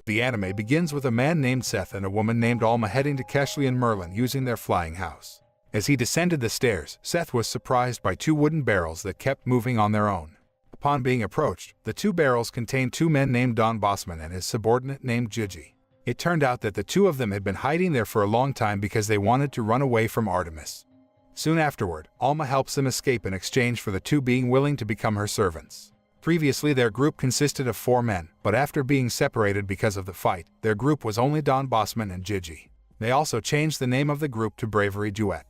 The anime begins with a man named Seth and a woman named Alma heading to Cashley and Merlin using their flying house. As he descended the stairs, Seth was surprised by two wooden barrels that kept moving on their own. Upon being approached, the two barrels contained two men named Don Bossman and his subordinate named Gigi. It turned out that the two of them had been hiding there for a long time because they wanted to run away from Artemis. Soon afterward, Alma helps them escape in exchange for the two being willing to become her servants. Previously, their group consisted of 4 men, but after being separated because of the fight, their group was only Don Bossman and Gigi. They also changed the name of the group to Bravery Duet.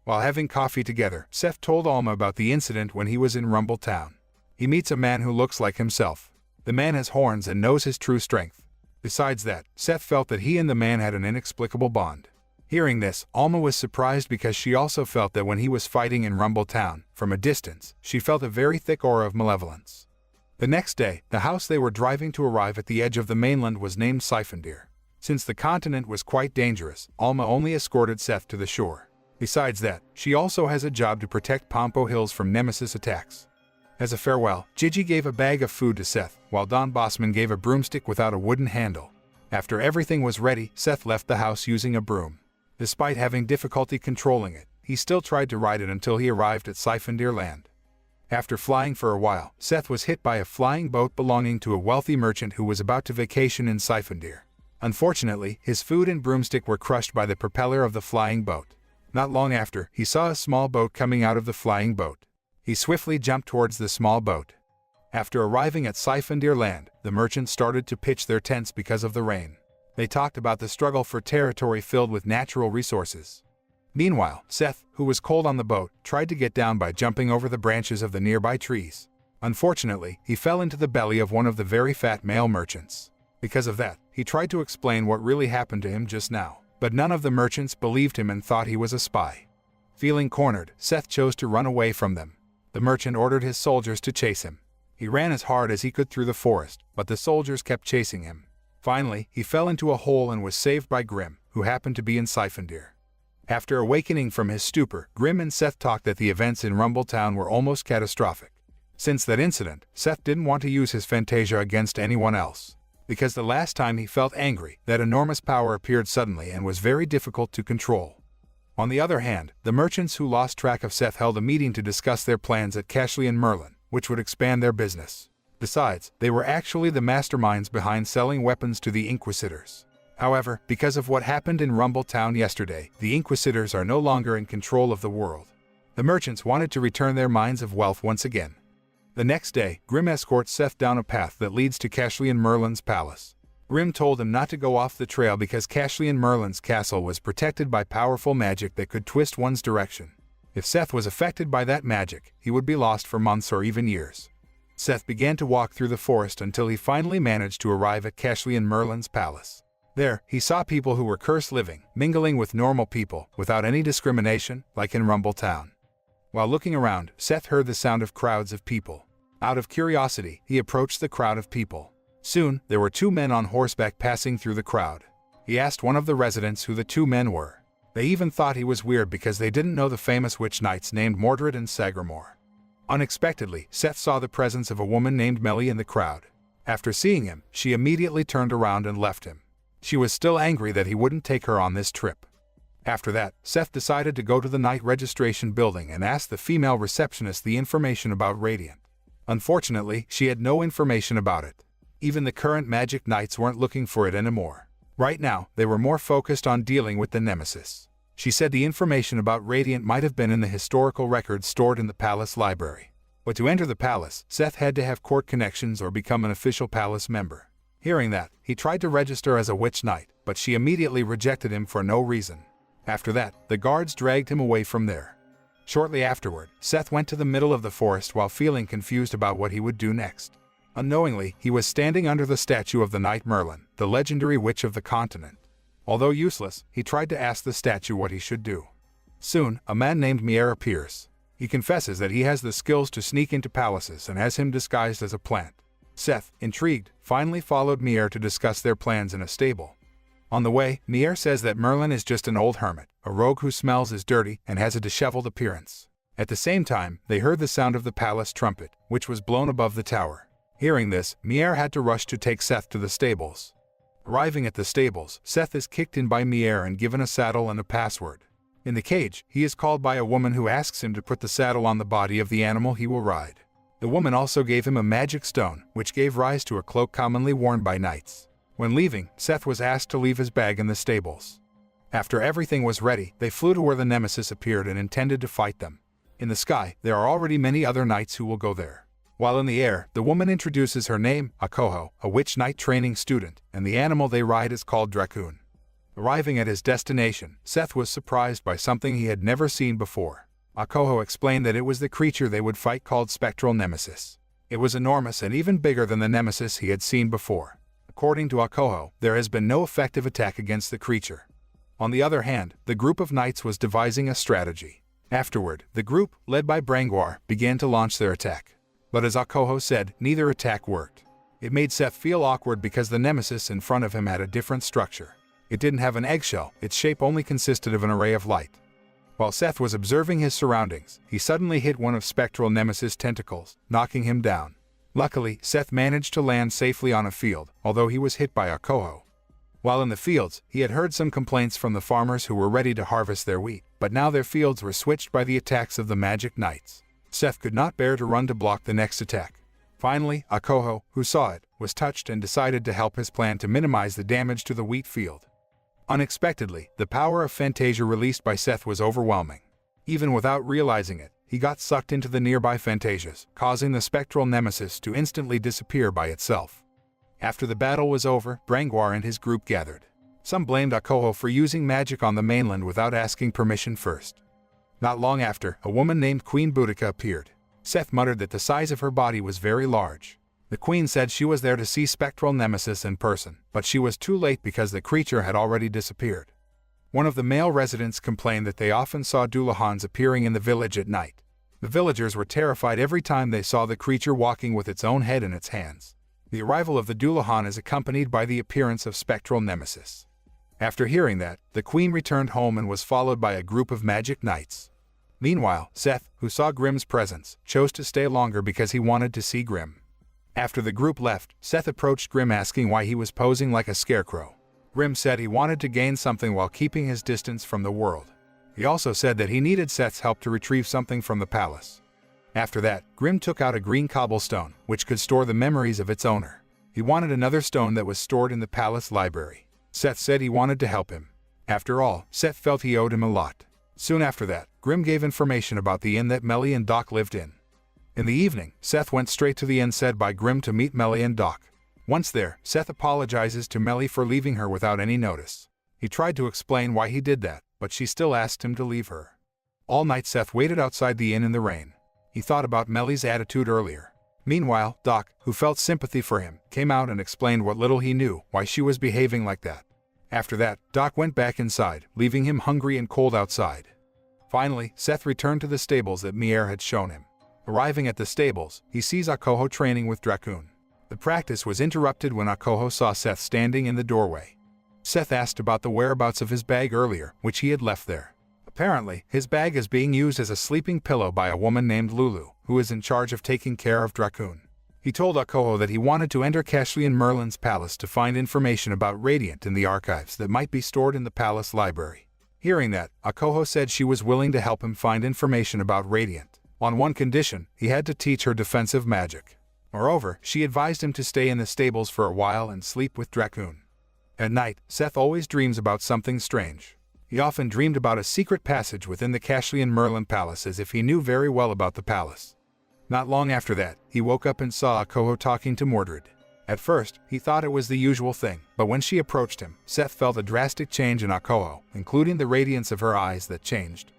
While having coffee together, Seth told Alma about the incident when he was in Rumble Town. He meets a man who looks like himself. The man has horns and knows his true strength. Besides that, Seth felt that he and the man had an inexplicable bond. Hearing this, Alma was surprised because she also felt that when he was fighting in Rumble Town, from a distance, she felt a very thick aura of malevolence. The next day, the house they were driving to arrive at the edge of the mainland was named Siphondir. Since the continent was quite dangerous, Alma only escorted Seth to the shore. Besides that, she also has a job to protect Pompo Hills from Nemesis attacks. As a farewell, Gigi gave a bag of food to Seth, while Don Bossman gave a broomstick without a wooden handle. After everything was ready, Seth left the house using a broom. Despite having difficulty controlling it, he still tried to ride it until he arrived at Siphondir Land. After flying for a while, Seth was hit by a flying boat belonging to a wealthy merchant who was about to vacation in Siphondir. Unfortunately, his food and broomstick were crushed by the propeller of the flying boat. Not long after, he saw a small boat coming out of the flying boat. He swiftly jumped towards the small boat. After arriving at Siphondir Land, the merchants started to pitch their tents because of the rain. They talked about the struggle for territory filled with natural resources. Meanwhile, Seth, who was cold on the boat, tried to get down by jumping over the branches of the nearby trees. Unfortunately, he fell into the belly of one of the very fat male merchants. Because of that, he tried to explain what really happened to him just now, but none of the merchants believed him and thought he was a spy. Feeling cornered, Seth chose to run away from them. The merchant ordered his soldiers to chase him. He ran as hard as he could through the forest, but the soldiers kept chasing him. Finally, he fell into a hole and was saved by Grim, who happened to be in Siphondir. After awakening from his stupor, Grim and Seth talked that the events in Rumble Town were almost catastrophic. Since that incident, Seth didn't want to use his Fantasia against anyone else. Because the last time he felt angry, that enormous power appeared suddenly and was very difficult to control. On the other hand, the merchants who lost track of Seth held a meeting to discuss their plans at Cashley and Merlin, which would expand their business. Besides, they were actually the masterminds behind selling weapons to the Inquisitors. However, because of what happened in Rumble Town yesterday, the Inquisitors are no longer in control of the world. The merchants wanted to return their mines of wealth once again. The next day, Grim escorts Seth down a path that leads to Cashley and Merlin's palace. Grim told him not to go off the trail because Cashley and Merlin's castle was protected by powerful magic that could twist one's direction. If Seth was affected by that magic, he would be lost for months or even years. Seth began to walk through the forest until he finally managed to arrive at Cashley and Merlin's palace. There, he saw people who were cursed living, mingling with normal people, without any discrimination, like in Rumble Town. While looking around, Seth heard the sound of crowds of people. Out of curiosity, he approached the crowd of people. Soon, there were 2 men on horseback passing through the crowd. He asked one of the residents who the 2 men were. They even thought he was weird because they didn't know the famous witch knights named Mordred and Sagramore. Unexpectedly, Seth saw the presence of a woman named Melly in the crowd. After seeing him, she immediately turned around and left him. She was still angry that he wouldn't take her on this trip. After that, Seth decided to go to the night registration building and ask the female receptionist the information about Radiant. Unfortunately, she had no information about it. Even the current magic knights weren't looking for it anymore. Right now, they were more focused on dealing with the Nemesis. She said the information about Radiant might have been in the historical records stored in the palace library. But to enter the palace, Seth had to have court connections or become an official palace member. Hearing that, he tried to register as a witch knight, but she immediately rejected him for no reason. After that, the guards dragged him away from there. Shortly afterward, Seth went to the middle of the forest while feeling confused about what he would do next. Unknowingly, he was standing under the statue of the Knight Merlin, the legendary witch of the continent. Although useless, he tried to ask the statue what he should do. Soon, a man named Mier appears. He confesses that he has the skills to sneak into palaces and has him disguised as a plant. Seth, intrigued, finally followed Mier to discuss their plans in a stable. On the way, Mier says that Merlin is just an old hermit, a rogue who smells as dirty and has a disheveled appearance. At the same time, they heard the sound of the palace trumpet, which was blown above the tower. Hearing this, Mier had to rush to take Seth to the stables. Arriving at the stables, Seth is kicked in by Mier and given a saddle and a password. In the cage, he is called by a woman who asks him to put the saddle on the body of the animal he will ride. The woman also gave him a magic stone, which gave rise to a cloak commonly worn by knights. When leaving, Seth was asked to leave his bag in the stables. After everything was ready, they flew to where the Nemesis appeared and intended to fight them. In the sky, there are already many other knights who will go there. While in the air, the woman introduces her name, Akoho, a witch knight training student, and the animal they ride is called Dracoon. Arriving at his destination, Seth was surprised by something he had never seen before. Akoho explained that it was the creature they would fight called Spectral Nemesis. It was enormous and even bigger than the Nemesis he had seen before. According to Akoho, there has been no effective attack against the creature. On the other hand, the group of knights was devising a strategy. Afterward, the group, led by Branguar, began to launch their attack. But as Akoho said, neither attack worked. It made Seth feel awkward because the Nemesis in front of him had a different structure. It didn't have an eggshell, its shape only consisted of an array of light. While Seth was observing his surroundings, he suddenly hit one of Spectral Nemesis' tentacles, knocking him down. Luckily, Seth managed to land safely on a field, although he was hit by Akoho. While in the fields, he had heard some complaints from the farmers who were ready to harvest their wheat, but now their fields were switched by the attacks of the magic knights. Seth could not bear to run to block the next attack. Finally, Akoho, who saw it, was touched and decided to help his plan to minimize the damage to the wheat field. Unexpectedly, the power of Fantasia released by Seth was overwhelming. Even without realizing it, he got sucked into the nearby Fantasias, causing the Spectral Nemesis to instantly disappear by itself. After the battle was over, Branguar and his group gathered. Some blamed Akoho for using magic on the mainland without asking permission first. Not long after, a woman named Queen Boudica appeared. Seth muttered that the size of her body was very large. The queen said she was there to see Spectral Nemesis in person, but she was too late because the creature had already disappeared. One of the male residents complained that they often saw Dullahans appearing in the village at night. The villagers were terrified every time they saw the creature walking with its own head in its hands. The arrival of the Dullahan is accompanied by the appearance of Spectral Nemesis. After hearing that, the queen returned home and was followed by a group of magic knights. Meanwhile, Seth, who saw Grimm's presence, chose to stay longer because he wanted to see Grimm. After the group left, Seth approached Grimm asking why he was posing like a scarecrow. Grimm said he wanted to gain something while keeping his distance from the world. He also said that he needed Seth's help to retrieve something from the palace. After that, Grimm took out a green cobblestone, which could store the memories of its owner. He wanted another stone that was stored in the palace library. Seth said he wanted to help him. After all, Seth felt he owed him a lot. Soon after that, Grimm gave information about the inn that Melly and Doc lived in. In the evening, Seth went straight to the inn said by Grimm to meet Melly and Doc. Once there, Seth apologizes to Melly for leaving her without any notice. He tried to explain why he did that, but she still asked him to leave her. All night Seth waited outside the inn in the rain. He thought about Melly's attitude earlier. Meanwhile, Doc, who felt sympathy for him, came out and explained what little he knew, why she was behaving like that. After that, Doc went back inside, leaving him hungry and cold outside. Finally, Seth returned to the stables that Mier had shown him. Arriving at the stables, he sees Akoho training with Dracoon. The practice was interrupted when Akoho saw Seth standing in the doorway. Seth asked about the whereabouts of his bag earlier, which he had left there. Apparently, his bag is being used as a sleeping pillow by a woman named Lulu, who is in charge of taking care of Dracoon. He told Akoho that he wanted to enter Cashlian Merlin's palace to find information about Radiant in the archives that might be stored in the palace library. Hearing that, Akoho said she was willing to help him find information about Radiant. On one condition, he had to teach her defensive magic. Moreover, she advised him to stay in the stables for a while and sleep with Dracoon. At night, Seth always dreams about something strange. He often dreamed about a secret passage within the Cashlian Merlin palace as if he knew very well about the palace. Not long after that, he woke up and saw Akoho talking to Mordred. At first, he thought it was the usual thing, but when she approached him, Seth felt a drastic change in Akoho, including the radiance of her eyes that changed.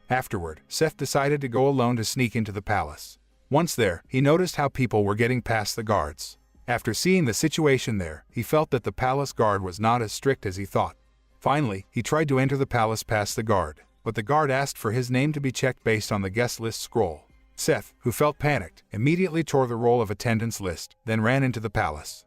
Afterward, Seth decided to go alone to sneak into the palace. Once there, he noticed how people were getting past the guards. After seeing the situation there, he felt that the palace guard was not as strict as he thought. Finally, he tried to enter the palace past the guard, but the guard asked for his name to be checked based on the guest list scroll. Seth, who felt panicked, immediately tore the roll of attendance list, then ran into the palace.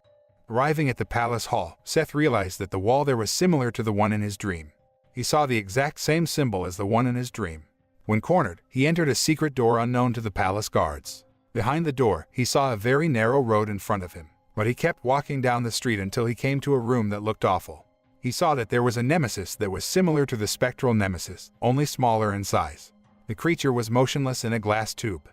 Arriving at the palace hall, Seth realized that the wall there was similar to the one in his dream. He saw the exact same symbol as the one in his dream. When cornered, he entered a secret door unknown to the palace guards. Behind the door, he saw a very narrow road in front of him. But he kept walking down the street until he came to a room that looked awful. He saw that there was a Nemesis that was similar to the spectral Nemesis, only smaller in size. The creature was motionless in a glass tube.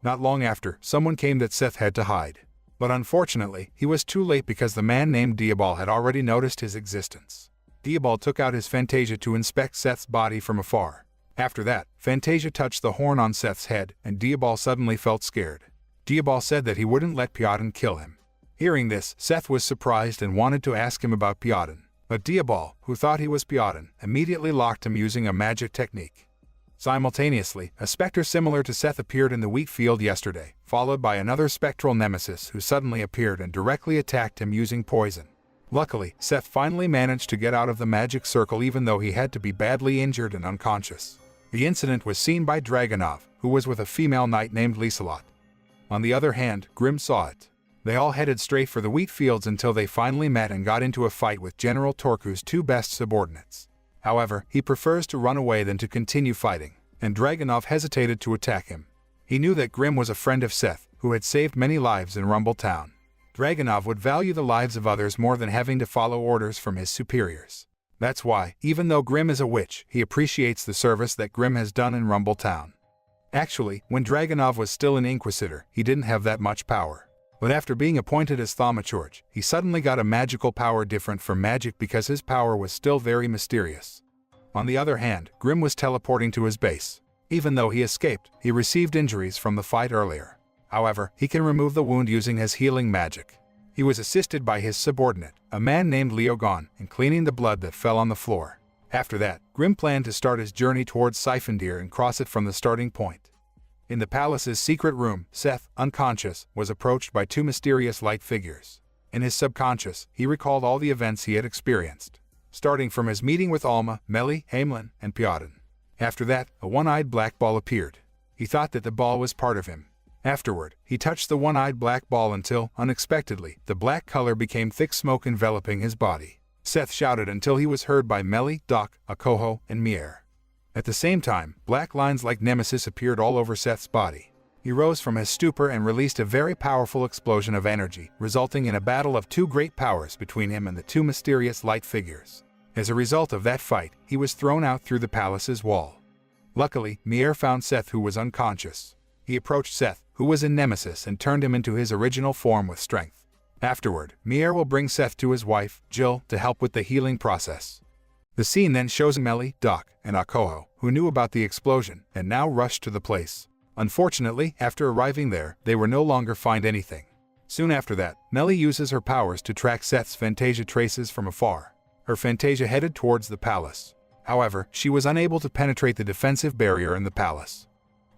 Not long after, someone came that Seth had to hide. But unfortunately, he was too late because the man named Diabol had already noticed his existence. Diabol took out his Fantasia to inspect Seth's body from afar. After that, Fantasia touched the horn on Seth's head, and Diabol suddenly felt scared. Diabol said that he wouldn't let Piotr kill him. Hearing this, Seth was surprised and wanted to ask him about Piotr. But Diabol, who thought he was Piotr, immediately locked him using a magic technique. Simultaneously, a specter similar to Seth appeared in the wheat field yesterday, followed by another spectral Nemesis who suddenly appeared and directly attacked him using poison. Luckily, Seth finally managed to get out of the magic circle even though he had to be badly injured and unconscious. The incident was seen by Dragonov, who was with a female knight named Liselot. On the other hand, Grim saw it. They all headed straight for the wheat fields until they finally met and got into a fight with General Torku's two best subordinates. However, he prefers to run away than to continue fighting, and Dragonov hesitated to attack him. He knew that Grim was a friend of Seth, who had saved many lives in Rumble Town. Dragonov would value the lives of others more than having to follow orders from his superiors. That's why, even though Grim is a witch, he appreciates the service that Grim has done in Rumble Town. Actually, when Dragonov was still an Inquisitor, he didn't have that much power. But after being appointed as Thaumaturge, he suddenly got a magical power different from magic because his power was still very mysterious. On the other hand, Grim was teleporting to his base. Even though he escaped, he received injuries from the fight earlier. However, he can remove the wound using his healing magic. He was assisted by his subordinate, a man named Leogon, in cleaning the blood that fell on the floor. After that, Grim planned to start his journey towards Siphondir and cross it from the starting point. In the palace's secret room, Seth, unconscious, was approached by two mysterious light figures. In his subconscious, he recalled all the events he had experienced, starting from his meeting with Alma, Meli, Hamelin, and Piotr. After that, a one-eyed black ball appeared. He thought that the ball was part of him. Afterward, he touched the one-eyed black ball until, unexpectedly, the black color became thick smoke enveloping his body. Seth shouted until he was heard by Meli, Doc, Akoho, and Mier. At the same time, black lines like Nemesis appeared all over Seth's body. He rose from his stupor and released a very powerful explosion of energy, resulting in a battle of two great powers between him and the two mysterious light figures. As a result of that fight, he was thrown out through the palace's wall. Luckily, Mier found Seth, who was unconscious. He approached Seth, who was in Nemesis, and turned him into his original form with strength. Afterward, Mier will bring Seth to his wife, Jill, to help with the healing process. The scene then shows Meli, Doc, and Akoho, who knew about the explosion, and now rushed to the place. Unfortunately, after arriving there, they were no longer find anything. Soon after that, Meli uses her powers to track Seth's Fantasia traces from afar. Her Fantasia headed towards the palace. However, she was unable to penetrate the defensive barrier in the palace.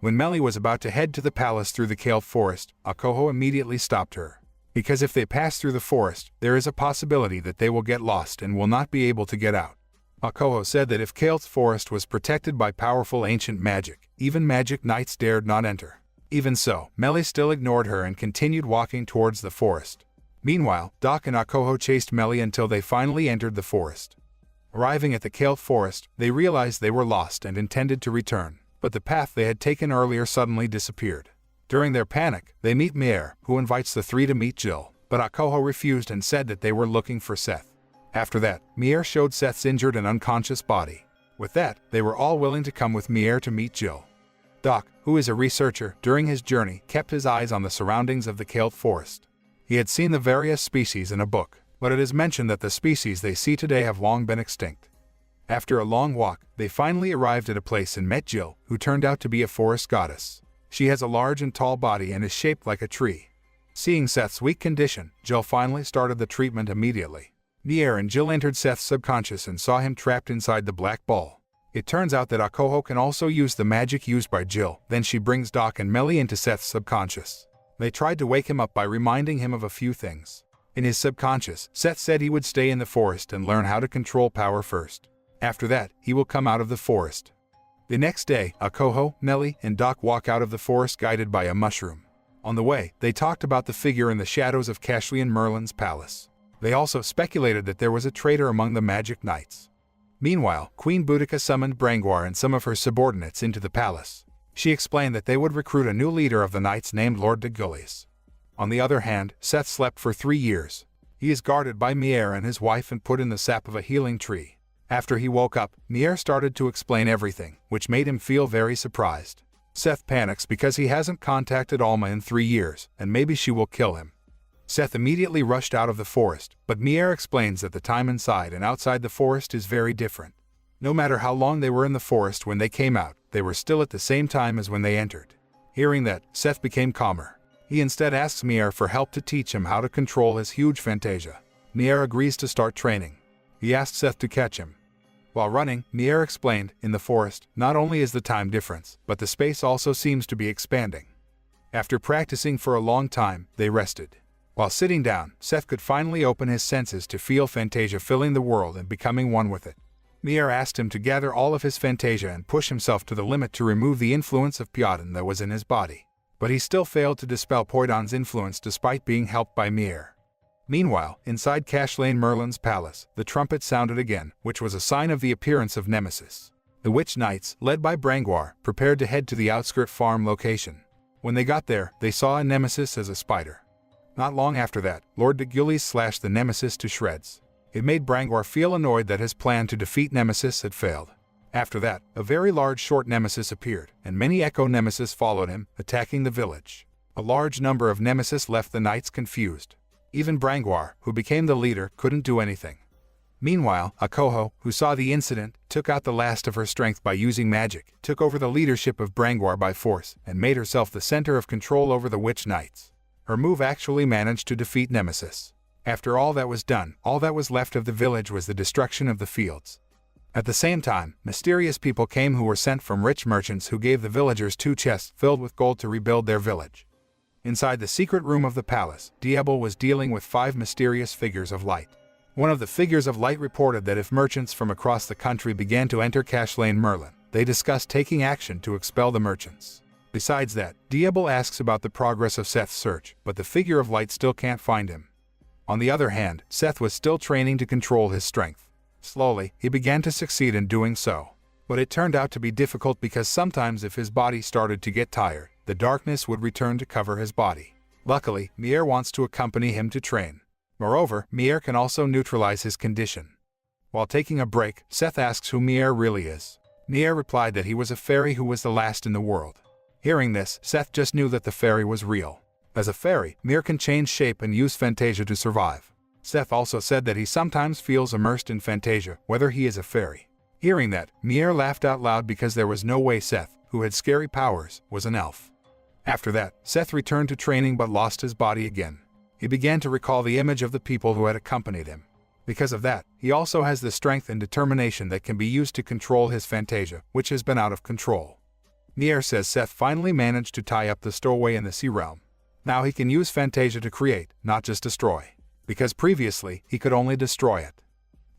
When Meli was about to head to the palace through the Kale Forest, Akoho immediately stopped her. Because if they pass through the forest, there is a possibility that they will get lost and will not be able to get out. Akoho said that if Kale's forest was protected by powerful ancient magic, even magic knights dared not enter. Even so, Meli still ignored her and continued walking towards the forest. Meanwhile, Doc and Akoho chased Meli until they finally entered the forest. Arriving at the Kale forest, they realized they were lost and intended to return, but the path they had taken earlier suddenly disappeared. During their panic, they meet Mier, who invites the three to meet Jill, but Akoho refused and said that they were looking for Seth. After that, Mier showed Seth's injured and unconscious body. With that, they were all willing to come with Mier to meet Jill. Doc, who is a researcher, during his journey, kept his eyes on the surroundings of the Kale forest. He had seen the various species in a book, but it is mentioned that the species they see today have long been extinct. After a long walk, they finally arrived at a place and met Jill, who turned out to be a forest goddess. She has a large and tall body and is shaped like a tree. Seeing Seth's weak condition, Jill finally started the treatment immediately. Mier and Jill entered Seth's subconscious and saw him trapped inside the black ball. It turns out that Akoho can also use the magic used by Jill. Then she brings Doc and Meli into Seth's subconscious. They tried to wake him up by reminding him of a few things. In his subconscious, Seth said he would stay in the forest and learn how to control power first. After that, he will come out of the forest. The next day, Akoho, Meli, and Doc walk out of the forest guided by a mushroom. On the way, they talked about the figure in the shadows of Cashlian Merlin's palace. They also speculated that there was a traitor among the magic knights. Meanwhile, Queen Boudica summoned Brangoire and some of her subordinates into the palace. She explained that they would recruit a new leader of the knights named Lord de Gullies. On the other hand, Seth slept for 3 years. He is guarded by Mier and his wife and put in the sap of a healing tree. After he woke up, Mier started to explain everything, which made him feel very surprised. Seth panics because he hasn't contacted Alma in 3 years, and maybe she will kill him. Seth immediately rushed out of the forest, but Mier explains that the time inside and outside the forest is very different. No matter how long they were in the forest when they came out, they were still at the same time as when they entered. Hearing that, Seth became calmer. He instead asks Mier for help to teach him how to control his huge fantasia. Mier agrees to start training. He asks Seth to catch him. While running, Mier explained, in the forest, not only is the time difference, but the space also seems to be expanding. After practicing for a long time, they rested. While sitting down, Seth could finally open his senses to feel fantasia filling the world and becoming one with it. Mier asked him to gather all of his fantasia and push himself to the limit to remove the influence of Piotr that was in his body. But he still failed to dispel Poidon's influence despite being helped by Mier. Meanwhile, inside Cashlein Merlin's palace, the trumpet sounded again, which was a sign of the appearance of Nemesis. The witch knights, led by Brangoire, prepared to head to the outskirt farm location. When they got there, they saw a Nemesis as a spider. Not long after that, Lord de Gillies slashed the Nemesis to shreds. It made Brangoire feel annoyed that his plan to defeat Nemesis had failed. After that, a very large short Nemesis appeared, and many Echo Nemesis followed him, attacking the village. A large number of Nemesis left the knights confused. Even Brangoire, who became the leader, couldn't do anything. Meanwhile, Akoho, who saw the incident, took out the last of her strength by using magic, took over the leadership of Brangoire by force, and made herself the center of control over the witch knights. Her move actually managed to defeat Nemesis. After all that was done, all that was left of the village was the destruction of the fields. At the same time, mysterious people came who were sent from rich merchants who gave the villagers 2 chests filled with gold to rebuild their village. Inside the secret room of the palace, Diablo was dealing with 5 mysterious figures of light. One of the figures of light reported that if merchants from across the country began to enter Cashlein Merlin, they discussed taking action to expel the merchants. Besides that, Diablo asks about the progress of Seth's search, but the figure of light still can't find him. On the other hand, Seth was still training to control his strength. Slowly, he began to succeed in doing so. But it turned out to be difficult because sometimes if his body started to get tired, the darkness would return to cover his body. Luckily, Mier wants to accompany him to train. Moreover, Mier can also neutralize his condition. While taking a break, Seth asks who Mier really is. Mier replied that he was a fairy who was the last in the world. Hearing this, Seth just knew that the fairy was real. As a fairy, Mier can change shape and use fantasia to survive. Seth also said that he sometimes feels immersed in fantasia, whether he is a fairy. Hearing that, Mier laughed out loud because there was no way Seth, who had scary powers, was an elf. After that, Seth returned to training but lost his body again. He began to recall the image of the people who had accompanied him. Because of that, he also has the strength and determination that can be used to control his fantasia, which has been out of control. Mier says Seth finally managed to tie up the stowaway in the sea realm. Now he can use fantasia to create, not just destroy. Because previously, he could only destroy it.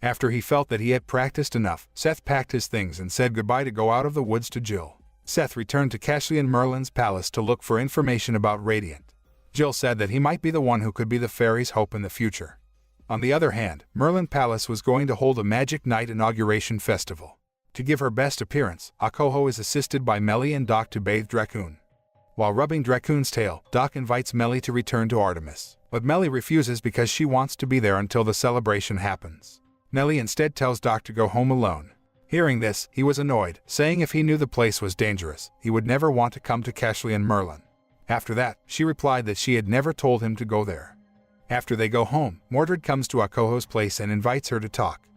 After he felt that he had practiced enough, Seth packed his things and said goodbye to go out of the woods to Jill. Seth returned to Cashlein Merlin's palace to look for information about Radiant. Jill said that he might be the one who could be the fairy's hope in the future. On the other hand, Merlin Palace was going to hold a Magic Night inauguration festival. To give her best appearance, Akoho is assisted by Melly and Doc to bathe Dracoon. While rubbing Dracoon's tail, Doc invites Melly to return to Artemis. But Melly refuses because she wants to be there until the celebration happens. Melly instead tells Doc to go home alone. Hearing this, he was annoyed, saying if he knew the place was dangerous, he would never want to come to Cashlein Merlin. After that, she replied that she had never told him to go there. After they go home, Mordred comes to Akoho's place and invites her to talk.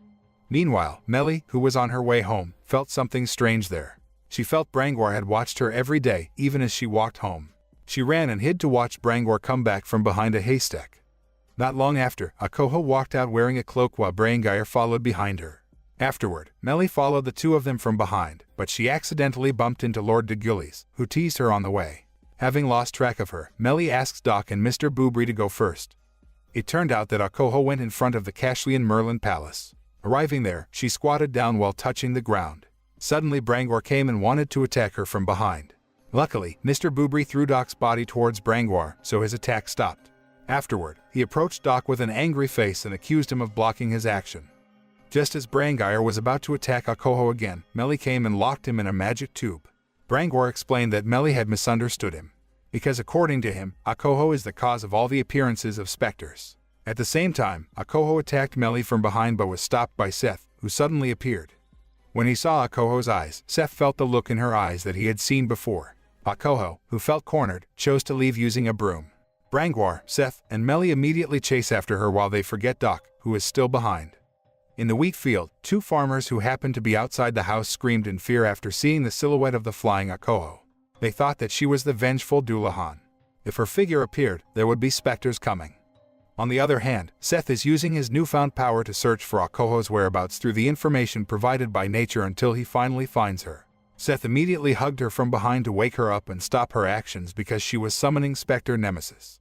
Meanwhile, Melly, who was on her way home, felt something strange there. She felt Brangoire had watched her every day, even as she walked home. She ran and hid to watch Brangoire come back from behind a haystack. Not long after, Akoho walked out wearing a cloak while Brangoire followed behind her. Afterward, Melly followed the two of them from behind, but she accidentally bumped into Lord de Gillies, who teased her on the way. Having lost track of her, Melly asks Doc and Mr. Boobry to go first. It turned out that Akoho went in front of the Cashlein Merlin Palace. Arriving there, she squatted down while touching the ground. Suddenly Brangoire came and wanted to attack her from behind. Luckily, Mr. Boobry threw Doc's body towards Brangoire, so his attack stopped. Afterward, he approached Doc with an angry face and accused him of blocking his action. Just as Brangoire was about to attack Akoho again, Melly came and locked him in a magic tube. Brangoire explained that Melly had misunderstood him. because according to him, Akoho is the cause of all the appearances of specters. At the same time, Akoho attacked Melly from behind but was stopped by Seth, who suddenly appeared. When he saw Akoho's eyes, Seth felt the look in her eyes that he had seen before. Akoho, who felt cornered, chose to leave using a broom. Brangwar, Seth, and Melly immediately chase after her while they forget Doc, who is still behind. In the wheat field, two farmers who happened to be outside the house screamed in fear after seeing the silhouette of the flying Akoho. They thought that she was the vengeful Dullahan. If her figure appeared, there would be specters coming. On the other hand, Seth is using his newfound power to search for Akoho's whereabouts through the information provided by nature until he finally finds her. Seth immediately hugged her from behind to wake her up and stop her actions because she was summoning Spectre Nemesis.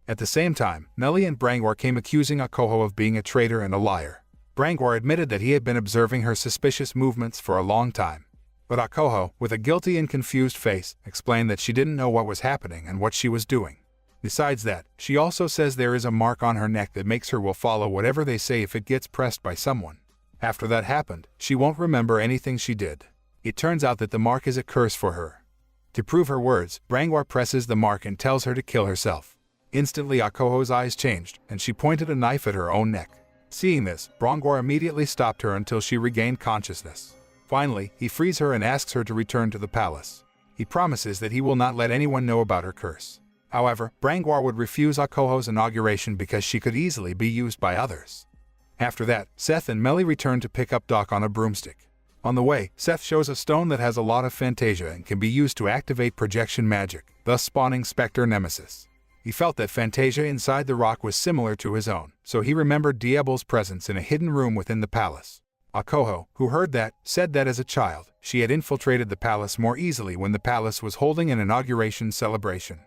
At the same time, Melly and Brangwar came accusing Akoho of being a traitor and a liar. Brangwar admitted that he had been observing her suspicious movements for a long time. But Akoho, with a guilty and confused face, explained that she didn't know what was happening and what she was doing. Besides that, she also says there is a mark on her neck that makes her will follow whatever they say if it gets pressed by someone. After that happened, she won't remember anything she did. It turns out that the mark is a curse for her. To prove her words, Brangwar presses the mark and tells her to kill herself. Instantly Akoho's eyes changed, and she pointed a knife at her own neck. Seeing this, Brangwar immediately stopped her until she regained consciousness. Finally, he frees her and asks her to return to the palace. He promises that he will not let anyone know about her curse. However, Brangwar would refuse Akoho's inauguration because she could easily be used by others. After that, Seth and Melly return to pick up Doc on a broomstick. On the way, Seth shows a stone that has a lot of Fantasia and can be used to activate projection magic, thus spawning Spectre Nemesis. He felt that Fantasia inside the rock was similar to his own, so he remembered Diablo's presence in a hidden room within the palace. Akoho, who heard that, said that as a child, she had infiltrated the palace more easily when the palace was holding an inauguration celebration.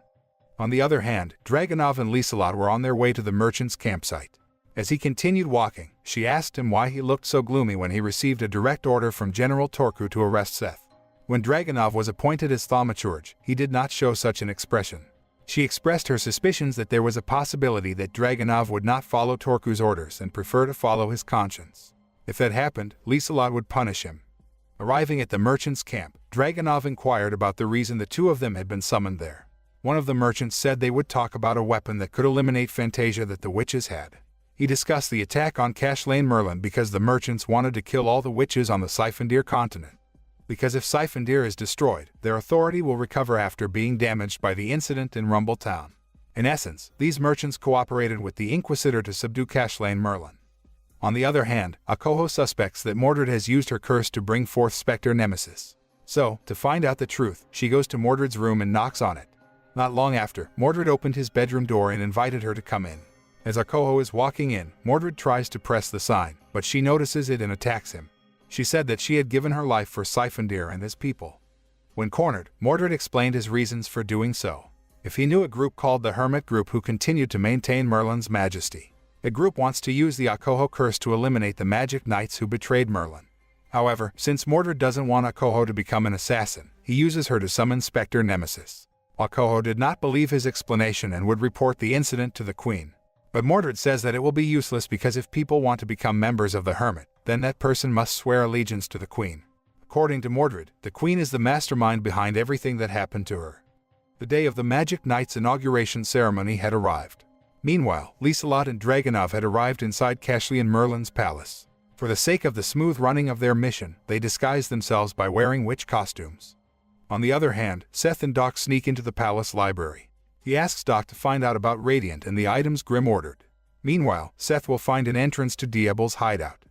On the other hand, Dragonov and Lieselot were on their way to the merchant's campsite. As he continued walking, she asked him why he looked so gloomy when he received a direct order from General Torku to arrest Seth. When Dragonov was appointed as thaumaturge, he did not show such an expression. She expressed her suspicions that there was a possibility that Dragonov would not follow Torku's orders and prefer to follow his conscience. If that happened, Lieselot would punish him. Arriving at the merchant's camp, Dragonov inquired about the reason the two of them had been summoned there. One of the merchants said they would talk about a weapon that could eliminate Fantasia that the witches had. He discussed the attack on Cashlane Merlin because the merchants wanted to kill all the witches on the Siphondir continent. Because if Siphondir is destroyed, their authority will recover after being damaged by the incident in Rumble Town. In essence, these merchants cooperated with the Inquisitor to subdue Cashlane Merlin. On the other hand, Akoho suspects that Mordred has used her curse to bring forth Spectre Nemesis. So, to find out the truth, she goes to Mordred's room and knocks on it. Not long after, Mordred opened his bedroom door and invited her to come in. As Akoho is walking in, Mordred tries to press the sign, but she notices it and attacks him. She said that she had given her life for Siphondir and his people. When cornered, Mordred explained his reasons for doing so. If he knew a group called the Hermit Group who continued to maintain Merlin's majesty. A group wants to use the Akoho curse to eliminate the magic knights who betrayed Merlin. However, since Mordred doesn't want Akoho to become an assassin, he uses her to summon Spectre Nemesis. Akoho did not believe his explanation and would report the incident to the queen. But Mordred says that it will be useless because if people want to become members of the Hermit, then that person must swear allegiance to the queen. According to Mordred, the queen is the mastermind behind everything that happened to her. The day of the Magic Knight's inauguration ceremony had arrived. Meanwhile, Lieselot and Dragonov had arrived inside Cashlane Merlin's palace. For the sake of the smooth running of their mission, they disguised themselves by wearing witch costumes. On the other hand, Seth and Doc sneak into the palace library. He asks Doc to find out about Radiant and the items Grim ordered. Meanwhile, Seth will find an entrance to Diablo's hideout.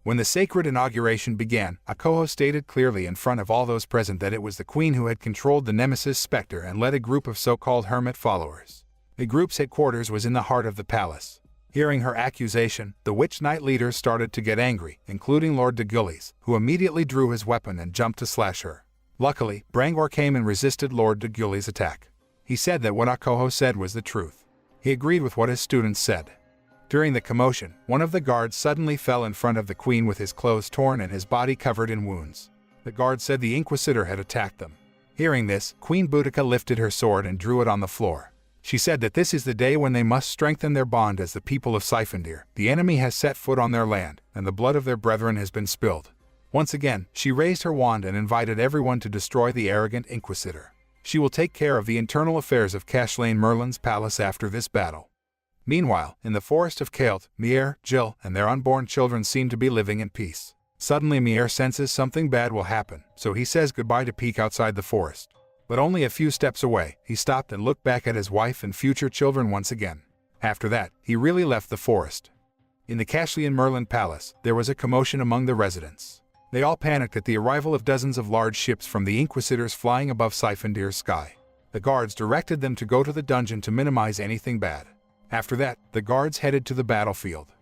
When the sacred inauguration began, Akoho stated clearly in front of all those present that it was the queen who had controlled the Nemesis Spectre and led a group of so-called hermit followers. The group's headquarters was in the heart of the palace. Hearing her accusation, the Witch Knight leaders started to get angry, including Lord de Gullies, who immediately drew his weapon and jumped to slash her. Luckily, Brangwar came and resisted Lord de Gullies' attack. He said that what Akoho said was the truth. He agreed with what his students said. During the commotion, one of the guards suddenly fell in front of the queen with his clothes torn and his body covered in wounds. The guard said the Inquisitor had attacked them. Hearing this, Queen Boudica lifted her sword and drew it on the floor. She said that this is the day when they must strengthen their bond as the people of Siphondir. The enemy has set foot on their land, and the blood of their brethren has been spilled. Once again, she raised her wand and invited everyone to destroy the arrogant Inquisitor. She will take care of the internal affairs of Cashlein Merlin's palace after this battle. Meanwhile, in the forest of Caelt, Mier, Jill, and their unborn children seem to be living in peace. Suddenly Mier senses something bad will happen, so he says goodbye to peek outside the forest. But only a few steps away, he stopped and looked back at his wife and future children once again. After that, he really left the forest. In the Cashlein Merlin Palace, there was a commotion among the residents. They all panicked at the arrival of dozens of large ships from the Inquisitors flying above Sifondir's sky. The guards directed them to go to the dungeon to minimize anything bad. After that, the guards headed to the battlefield.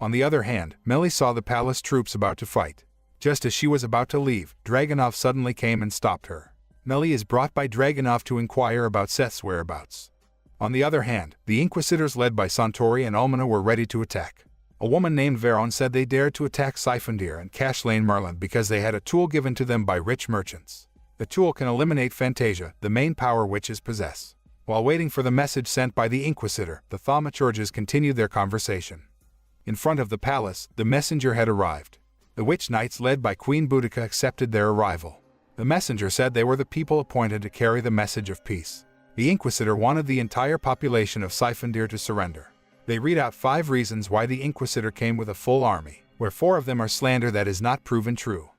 On the other hand, Melly saw the palace troops about to fight. Just as she was about to leave, Dragunov suddenly came and stopped her. Melly is brought by Dragunov to inquire about Seth's whereabouts. On the other hand, the Inquisitors led by Santori and Almana were ready to attack. A woman named Veron said they dared to attack Sifondir and Cashlein Merlin because they had a tool given to them by rich merchants. The tool can eliminate Fantasia, the main power witches possess. While waiting for the message sent by the Inquisitor, the thaumaturges continued their conversation. In front of the palace, the messenger had arrived. The witch knights led by Queen Boudica accepted their arrival. The messenger said they were the people appointed to carry the message of peace. The Inquisitor wanted the entire population of Sifondir to surrender. They read out 5 reasons why the Inquisitor came with a full army, where 4 of them are slander that is not proven true.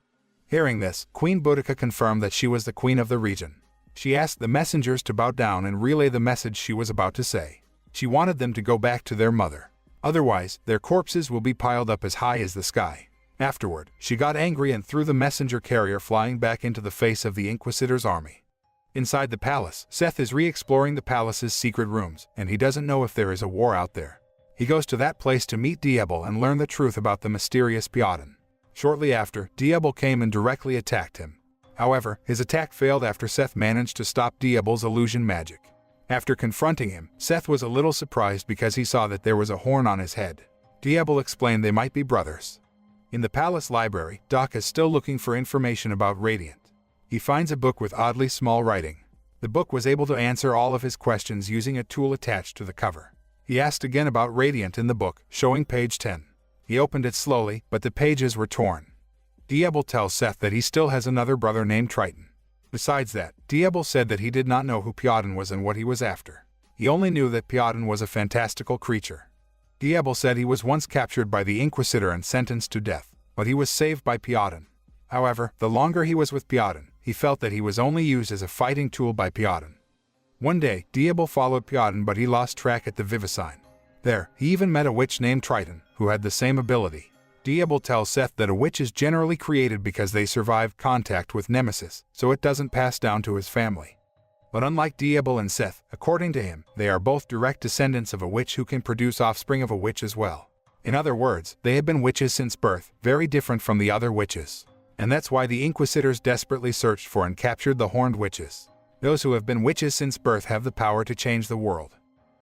Hearing this, Queen Boudica confirmed that she was the queen of the region. She asked the messengers to bow down and relay the message she was about to say. She wanted them to go back to their mother. Otherwise, their corpses will be piled up as high as the sky. Afterward, she got angry and threw the messenger carrier flying back into the face of the Inquisitor's army. Inside the palace, Seth is re-exploring the palace's secret rooms, and he doesn't know if there is a war out there. He goes to that place to meet Diablo and learn the truth about the mysterious Piotr. Shortly after, Diablo came and directly attacked him. However, his attack failed after Seth managed to stop Diablo's illusion magic. After confronting him, Seth was a little surprised because he saw that there was a horn on his head. Diablo explained they might be brothers. In the palace library, Doc is still looking for information about Radiant. He finds a book with oddly small writing. The book was able to answer all of his questions using a tool attached to the cover. He asked again about Radiant in the book, showing page 10. He opened it slowly, but the pages were torn. Diablo tells Seth that he still has another brother named Triton. Besides that, Diablo said that he did not know who Piotr was and what he was after. He only knew that Piotr was a fantastical creature. Diablo said he was once captured by the Inquisitor and sentenced to death, but he was saved by Piotr. However, the longer he was with Piotr, he felt that he was only used as a fighting tool by Piotr. One day, Diablo followed Piotr, but he lost track at the Vivicine. There, he even met a witch named Triton, who had the same ability. Diablo tells Seth that a witch is generally created because they survived contact with Nemesis, so it doesn't pass down to his family. But unlike Diablo and Seth, according to him, they are both direct descendants of a witch who can produce offspring of a witch as well. In other words, they have been witches since birth, very different from the other witches. And that's why the Inquisitors desperately searched for and captured the horned witches. Those who have been witches since birth have the power to change the world.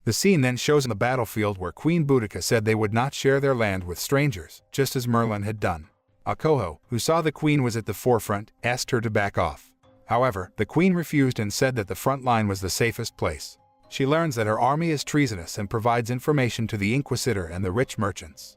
The scene then shows in the battlefield where Queen Boudica said they would not share their land with strangers, just as Merlin had done. Akoho, who saw the queen was at the forefront, asked her to back off. However, the queen refused and said that the front line was the safest place. She learns that her army is treasonous and provides information to the Inquisitor and the rich merchants.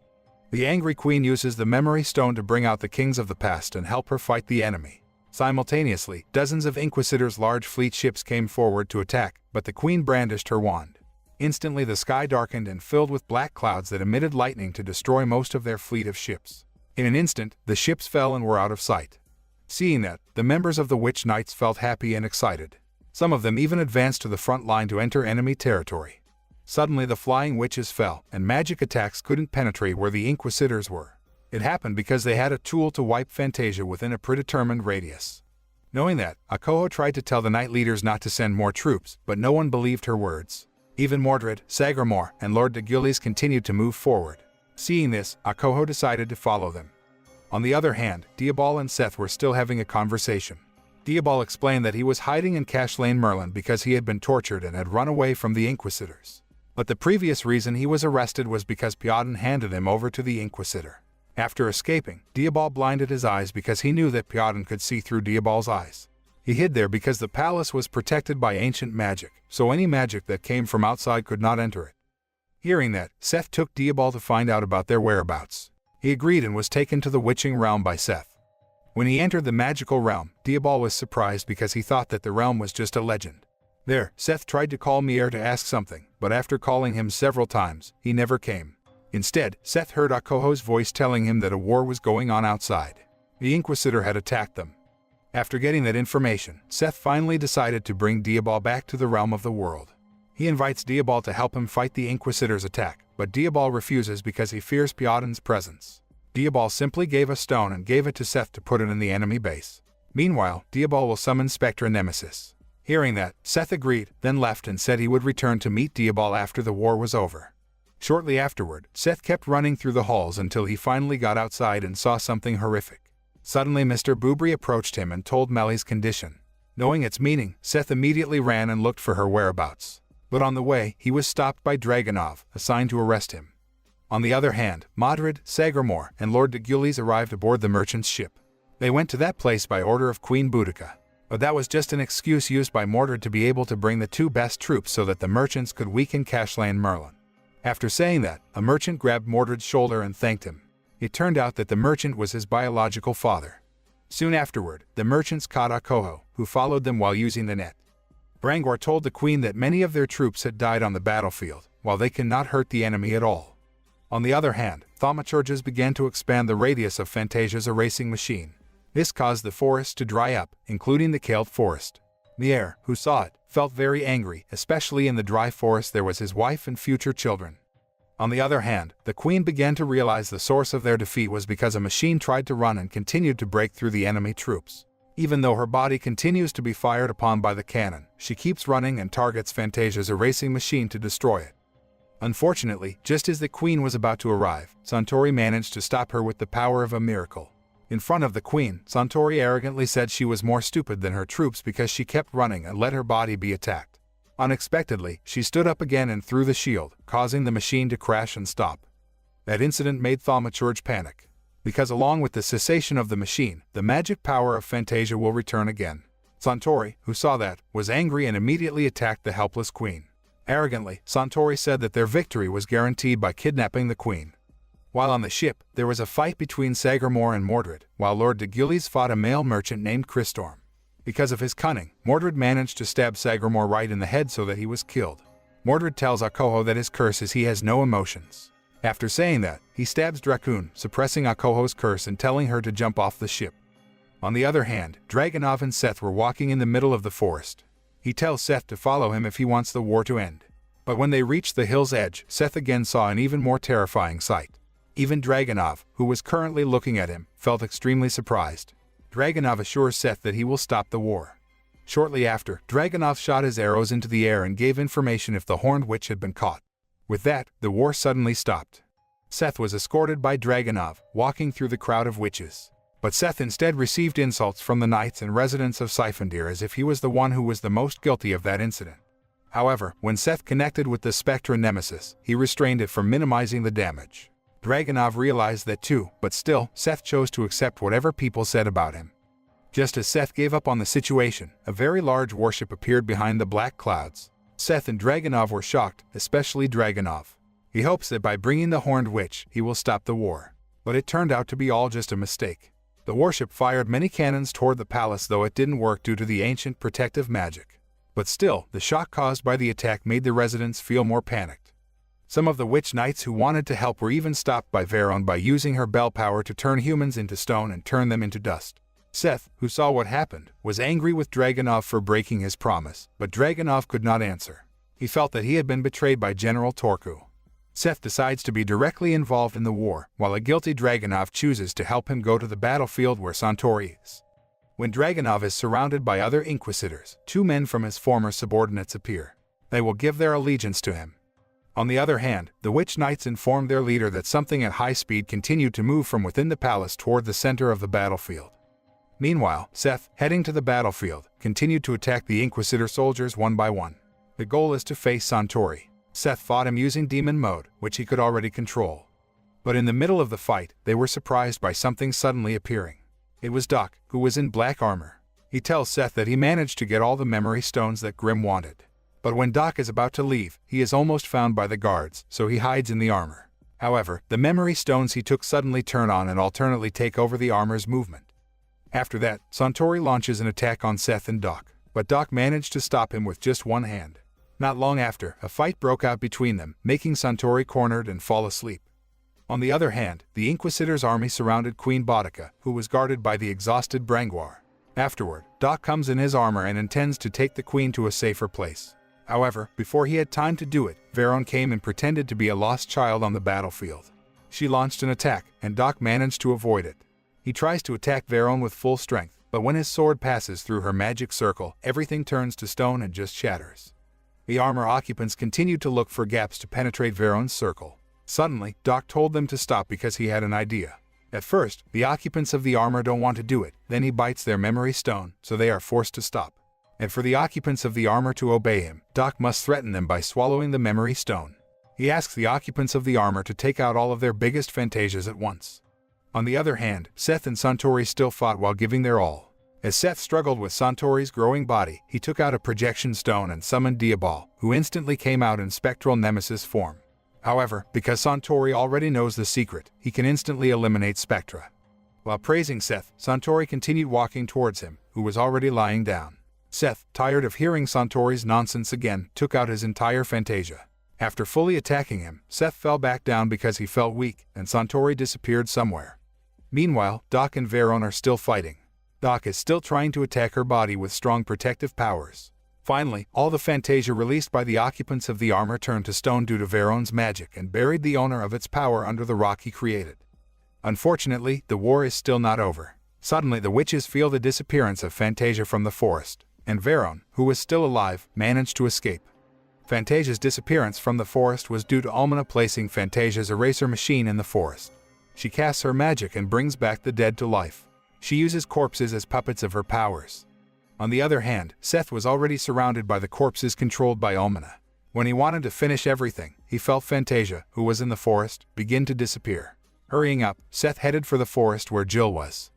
The angry queen uses the memory stone to bring out the kings of the past and help her fight the enemy. Simultaneously, dozens of Inquisitors' large fleet ships came forward to attack, but the queen brandished her wand. Instantly the sky darkened and filled with black clouds that emitted lightning to destroy most of their fleet of ships. In an instant, the ships fell and were out of sight. Seeing that, the members of the Witch Knights felt happy and excited. Some of them even advanced to the front line to enter enemy territory. Suddenly the flying witches fell, and magic attacks couldn't penetrate where the Inquisitors were. It happened because they had a tool to wipe Fantasia within a predetermined radius. Knowing that, Akoho tried to tell the Knight leaders not to send more troops, but no one believed her words. Even Mordred, Sagramore, and Lord de Gillies continued to move forward. Seeing this, Akoho decided to follow them. On the other hand, Diablo and Seth were still having a conversation. Diablo explained that he was hiding in Cashlein Merlin because he had been tortured and had run away from the Inquisitors. But the previous reason he was arrested was because Piotr handed him over to the Inquisitor. After escaping, Diablo blinded his eyes because he knew that Piotr could see through Diabol's eyes. He hid there because the palace was protected by ancient magic, so any magic that came from outside could not enter it. Hearing that, Seth took Diablo to find out about their whereabouts. He agreed and was taken to the witching realm by Seth. When he entered the magical realm, Diabol was surprised because he thought that the realm was just a legend. There, Seth tried to call Mier to ask something, but after calling him several times, he never came. Instead, Seth heard Akoho's voice telling him that a war was going on outside. The Inquisitor had attacked them. After getting that information, Seth finally decided to bring Diabol back to the realm of the world. He invites Diabol to help him fight the Inquisitor's attack, but Diabol refuses because he fears Piotn's presence. Diabol simply gave a stone and gave it to Seth to put it in the enemy base. Meanwhile, Diabol will summon Spectre and Nemesis. Hearing that, Seth agreed, then left and said he would return to meet Diabol after the war was over. Shortly afterward, Seth kept running through the halls until he finally got outside and saw something horrific. Suddenly Mr. Boobry approached him and told Melly's condition. Knowing its meaning, Seth immediately ran and looked for her whereabouts. But on the way, he was stopped by Dragonov, assigned to arrest him. On the other hand, Modred, Sagramore, and Lord de Gulies arrived aboard the merchant's ship. They went to that place by order of Queen Boudica. But that was just an excuse used by Mordred to be able to bring the two best troops so that the merchants could weaken Cashley and Merlin. After saying that, a merchant grabbed Mordred's shoulder and thanked him. It turned out that the merchant was his biological father. Soon afterward, the merchants caught Akoho, who followed them while using the net. Brangor told the queen that many of their troops had died on the battlefield, while they cannot hurt the enemy at all. On the other hand, thaumaturges began to expand the radius of Fantasia's erasing machine. This caused the forest to dry up, including the Kale forest. Mier, who saw it, felt very angry, especially in the dry forest there was his wife and future children. On the other hand, the queen began to realize the source of their defeat was because a machine tried to run and continued to break through the enemy troops. Even though her body continues to be fired upon by the cannon, she keeps running and targets Fantasia's erasing machine to destroy it. Unfortunately, just as the queen was about to arrive, Suntory managed to stop her with the power of a miracle. In front of the queen, Suntory arrogantly said she was more stupid than her troops because she kept running and let her body be attacked. Unexpectedly, she stood up again and threw the shield, causing the machine to crash and stop. That incident made Thaumaturge panic. Because along with the cessation of the machine, the magic power of Fantasia will return again. Suntory, who saw that, was angry and immediately attacked the helpless queen. Arrogantly, Suntory said that their victory was guaranteed by kidnapping the queen. While on the ship, there was a fight between Sagramore and Mordred, while Lord de Gulies fought a male merchant named Christorm. Because of his cunning, Mordred managed to stab Sagramore right in the head so that he was killed. Mordred tells Akoho that his curse is he has no emotions. After saying that, he stabs Dracoon, suppressing Akoho's curse and telling her to jump off the ship. On the other hand, Dragonov and Seth were walking in the middle of the forest. He tells Seth to follow him if he wants the war to end. But when they reached the hill's edge, Seth again saw an even more terrifying sight. Even Dragonov, who was currently looking at him, felt extremely surprised. Dragonov assures Seth that he will stop the war. Shortly after, Dragonov shot his arrows into the air and gave information if the Horned Witch had been caught. With that, the war suddenly stopped. Seth was escorted by Dragonov, walking through the crowd of witches. But Seth instead received insults from the knights and residents of Siphondir as if he was the one who was the most guilty of that incident. However, when Seth connected with the Spectre Nemesis, he restrained it from minimizing the damage. Dragonov realized that too, but still, Seth chose to accept whatever people said about him. Just as Seth gave up on the situation, a very large warship appeared behind the black clouds. Seth and Dragonov were shocked, especially Dragonov. He hopes that by bringing the Horned Witch, he will stop the war. But it turned out to be all just a mistake. The warship fired many cannons toward the palace, though it didn't work due to the ancient protective magic. But still, the shock caused by the attack made the residents feel more panicked. Some of the witch knights who wanted to help were even stopped by Veron by using her bell power to turn humans into stone and turn them into dust. Seth, who saw what happened, was angry with Dragonov for breaking his promise, but Dragonov could not answer. He felt that he had been betrayed by General Torku. Seth decides to be directly involved in the war, while a guilty Dragonov chooses to help him go to the battlefield where Suntory is. When Dragonov is surrounded by other Inquisitors, two men from his former subordinates appear. They will give their allegiance to him. On the other hand, the Witch Knights informed their leader that something at high speed continued to move from within the palace toward the center of the battlefield. Meanwhile, Seth, heading to the battlefield, continued to attack the Inquisitor soldiers one by one. The goal is to face Suntory. Seth fought him using demon mode, which he could already control. But in the middle of the fight, they were surprised by something suddenly appearing. It was Doc, who was in black armor. He tells Seth that he managed to get all the memory stones that Grimm wanted. But when Doc is about to leave, he is almost found by the guards, so he hides in the armor. However, the memory stones he took suddenly turn on and alternately take over the armor's movement. After that, Suntory launches an attack on Seth and Doc, but Doc managed to stop him with just one hand. Not long after, a fight broke out between them, making Suntory cornered and fall asleep. On the other hand, the Inquisitor's army surrounded Queen Boudica, who was guarded by the exhausted Brangoire. Afterward, Doc comes in his armor and intends to take the queen to a safer place. However, before he had time to do it, Veron came and pretended to be a lost child on the battlefield. She launched an attack, and Doc managed to avoid it. He tries to attack Veron with full strength, but when his sword passes through her magic circle, everything turns to stone and just shatters. The armor occupants continued to look for gaps to penetrate Veron's circle. Suddenly, Doc told them to stop because he had an idea. At first, the occupants of the armor don't want to do it, then he bites their memory stone, so they are forced to stop. And for the occupants of the armor to obey him, Doc must threaten them by swallowing the memory stone. He asks the occupants of the armor to take out all of their biggest fantasias at once. On the other hand, Seth and Suntory still fought while giving their all. As Seth struggled with Suntory's growing body, he took out a projection stone and summoned Diabol, who instantly came out in spectral Nemesis form. However, because Suntory already knows the secret, he can instantly eliminate Spectra. While praising Seth, Suntory continued walking towards him, who was already lying down. Seth, tired of hearing Suntory's nonsense again, took out his entire Fantasia. After fully attacking him, Seth fell back down because he felt weak, and Suntory disappeared somewhere. Meanwhile, Doc and Veron are still fighting. Doc is still trying to attack her body with strong protective powers. Finally, all the Fantasia released by the occupants of the armor turned to stone due to Veron's magic and buried the owner of its power under the rock he created. Unfortunately, the war is still not over. Suddenly the witches feel the disappearance of Fantasia from the forest, and Veron, who was still alive, managed to escape. Fantasia's disappearance from the forest was due to Almana placing Fantasia's eraser machine in the forest. She casts her magic and brings back the dead to life. She uses corpses as puppets of her powers. On the other hand, Seth was already surrounded by the corpses controlled by Almana. When he wanted to finish everything, he felt Fantasia, who was in the forest, begin to disappear. Hurrying up, Seth headed for the forest where Jill was.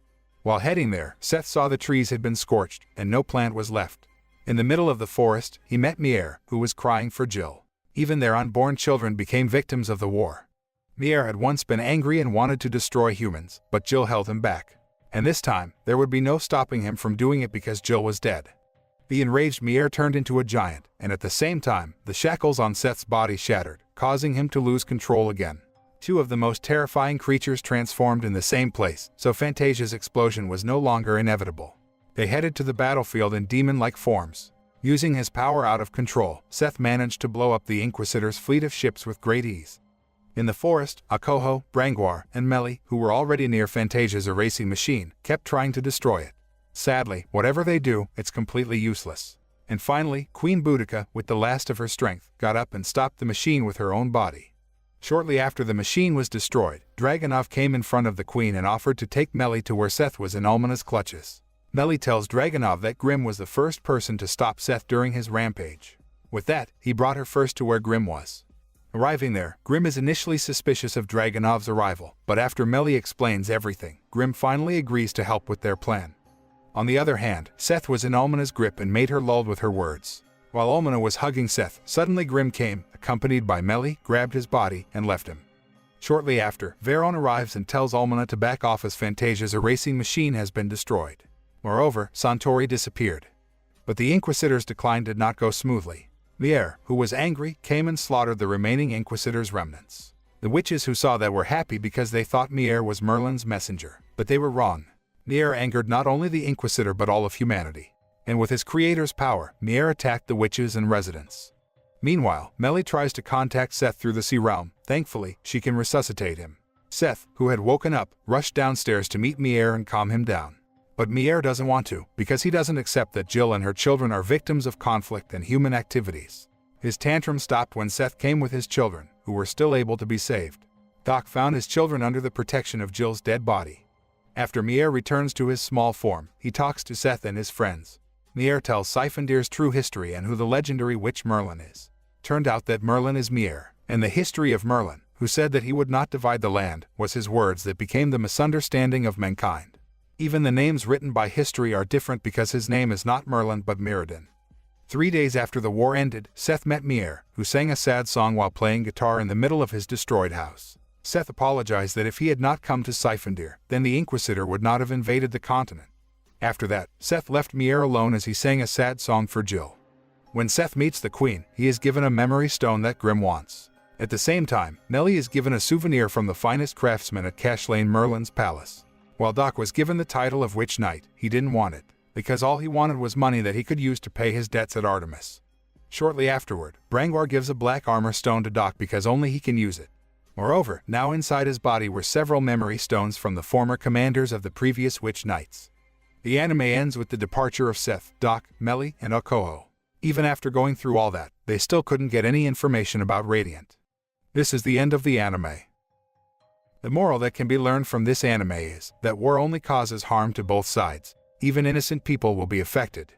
While heading there, Seth saw the trees had been scorched, and no plant was left. In the middle of the forest, he met Mier, who was crying for Jill. Even their unborn children became victims of the war. Mier had once been angry and wanted to destroy humans, but Jill held him back. And this time, there would be no stopping him from doing it because Jill was dead. The enraged Mier turned into a giant, and at the same time, the shackles on Seth's body shattered, causing him to lose control again. Two of the most terrifying creatures transformed in the same place, so Fantasia's explosion was no longer inevitable. They headed to the battlefield in demon-like forms. Using his power out of control, Seth managed to blow up the Inquisitor's fleet of ships with great ease. In the forest, Akoho, Brangoire, and Melly, who were already near Fantasia's erasing machine, kept trying to destroy it. Sadly, whatever they do, it's completely useless. And finally, Queen Boudica, with the last of her strength, got up and stopped the machine with her own body. Shortly after the machine was destroyed, Dragunov came in front of the queen and offered to take Melly to where Seth was in Almana's clutches. Melly tells Dragunov that Grim was the first person to stop Seth during his rampage. With that, he brought her first to where Grim was. Arriving there, Grim is initially suspicious of Dragunov's arrival, but after Melly explains everything, Grim finally agrees to help with their plan. On the other hand, Seth was in Almana's grip and made her lulled with her words. While Almana was hugging Seth, suddenly Grim came, accompanied by Melly, grabbed his body, and left him. Shortly after, Veron arrives and tells Almana to back off as Fantasia's erasing machine has been destroyed. Moreover, Suntory disappeared. But the Inquisitor's decline did not go smoothly. Mier, who was angry, came and slaughtered the remaining Inquisitor's remnants. The witches who saw that were happy because they thought Mier was Merlin's messenger, but they were wrong. Mier angered not only the Inquisitor but all of humanity. And with his creator's power, Mier attacked the witches and residents. Meanwhile, Melly tries to contact Seth through the Sea Realm. Thankfully, she can resuscitate him. Seth, who had woken up, rushed downstairs to meet Mier and calm him down. But Mier doesn't want to, because he doesn't accept that Jill and her children are victims of conflict and human activities. His tantrum stopped when Seth came with his children, who were still able to be saved. Doc found his children under the protection of Jill's dead body. After Mier returns to his small form, he talks to Seth and his friends. Mier tells Siphondir's true history and who the legendary witch Merlin is. Turned out that Merlin is Mier, and the history of Merlin, who said that he would not divide the land, was his words that became the misunderstanding of mankind. Even the names written by history are different because his name is not Merlin but Mirrodin. 3 days after the war ended, Seth met Mier, who sang a sad song while playing guitar in the middle of his destroyed house. Seth apologized that if he had not come to Siphondir, then the Inquisitor would not have invaded the continent. After that, Seth left Mier alone as he sang a sad song for Jill. When Seth meets the Queen, he is given a memory stone that Grim wants. At the same time, Nellie is given a souvenir from the finest craftsman at Cashlane Merlin's palace. While Doc was given the title of Witch Knight, he didn't want it, because all he wanted was money that he could use to pay his debts at Artemis. Shortly afterward, Brangor gives a black armor stone to Doc because only he can use it. Moreover, now inside his body were several memory stones from the former commanders of the previous Witch Knights. The anime ends with the departure of Seth, Doc, Melly, and Okoho. Even after going through all that, they still couldn't get any information about Radiant. This is the end of the anime. The moral that can be learned from this anime is that war only causes harm to both sides. Even innocent people will be affected.